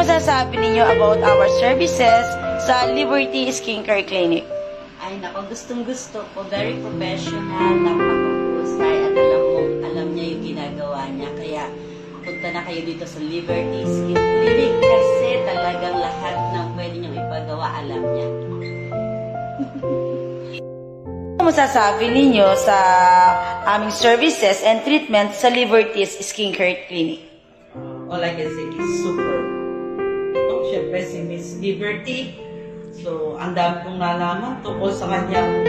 masasabi ninyo about our services sa Liberty Skincare Clinic? Ay nako, gustong-gusto ko. Very professional, napaka-husay at alam niya yung ginagawa niya. Kaya punta na kayo dito sa Liberty Skin Clinic kasi talagang lahat ng pwede niyong ipagawa, alam niya. Ano masasabi ninyo sa aming services and treatment sa Liberty's Skincare Clinic? All I can say is super. Siyempre si Miss Liberty. So, ang dami kong nalaman tungkol sa kanyang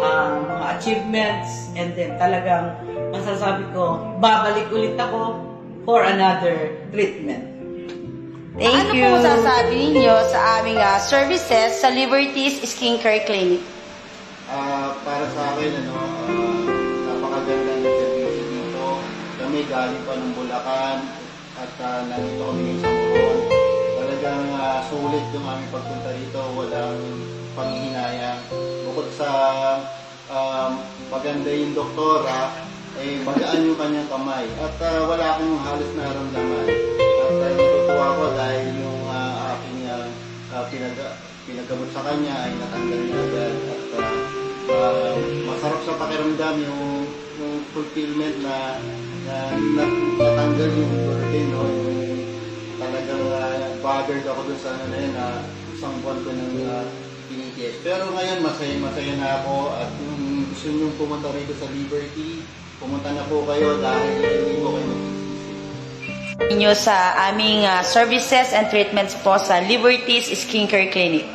mga achievements. And then talagang masasabi ko, babalik ulit ako for another treatment. Thank you. Ano po masasabi ninyo sa aming services sa Liberty's Skincare Clinic? Para sa akin, napakaganda ng service dito. Kami galing pa ng Bulacan at nandito kami sa Moron. Talagang sulit yung aming pagpunta dito. Walang panghihinayang. Bukod sa maganda yung doktora, magaan yung kanyang kamay. At wala akong halos naramdaman. At natutuwa ko dahil yung aking pinagamot sa kanya ay natanggal niya agad. At masarap sa pakiramdam yung fulfillment na natanggal yung burden, no? Yung talagang bothered ako dun sa isang buwan ko ng tinitiis. Pero ngayon masaya na ako at kung gusto nyo pumunta rito sa Liberty, pumunta na po kayo dahil hindi po kayo magsisisi. Inyo sa aming services and treatments po sa Liberty's Skincare Clinic.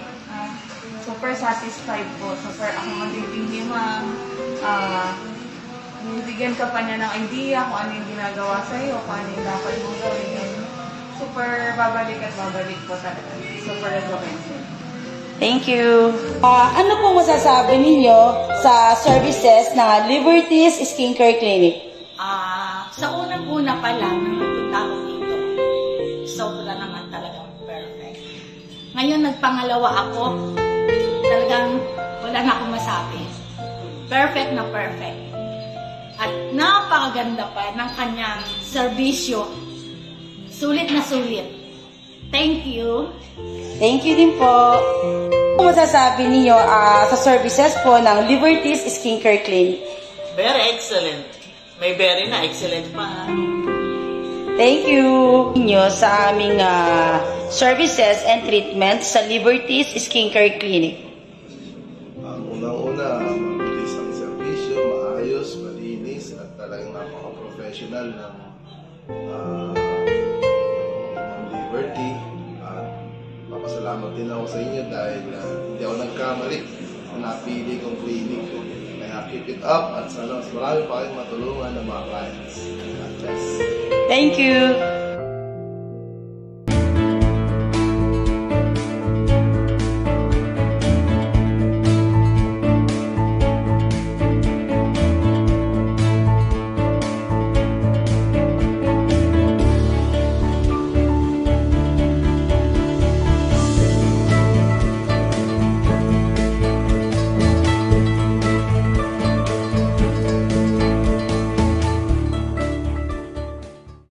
Super satisfied po. Super accommodating ni ma'am. Bibigyan ka pa niya ng idea kung ano yung ginagawa sa'yo, kung ano yung dapat mong gawin. Super babalik at babalik po talaga. Super recommended. Thank you. Ano po masasabi ninyo sa services ng Liberty's Skincare Clinic? Sa unang-una pa lang, nung nagpunta ako dito, sobra naman talagang perfect. Ngayon, nagpangalawa ako, talagang wala na akong masabi. Perfect na perfect. At napakaganda pa ng kanyang serbisyo. Sulit na sulit. Thank you. Thank you din po. Ano masasabi niyo sa services po ng Liberty's Skincare Clinic? Very excellent. May very na excellent pa. Thank you niyo sa aming services and treatments sa Liberty's Skincare Clinic. Unang-una, mabilis ang serbisyo, maayos, malinis, at talagang napaka-professional ng Liberty. At papasalamat din ako sa inyo dahil hindi ako nagkamali sa napili kong clinic. Kaya keep it up at sana mas marami pa kayong matulungan ng mga clients. God bless. Thank you.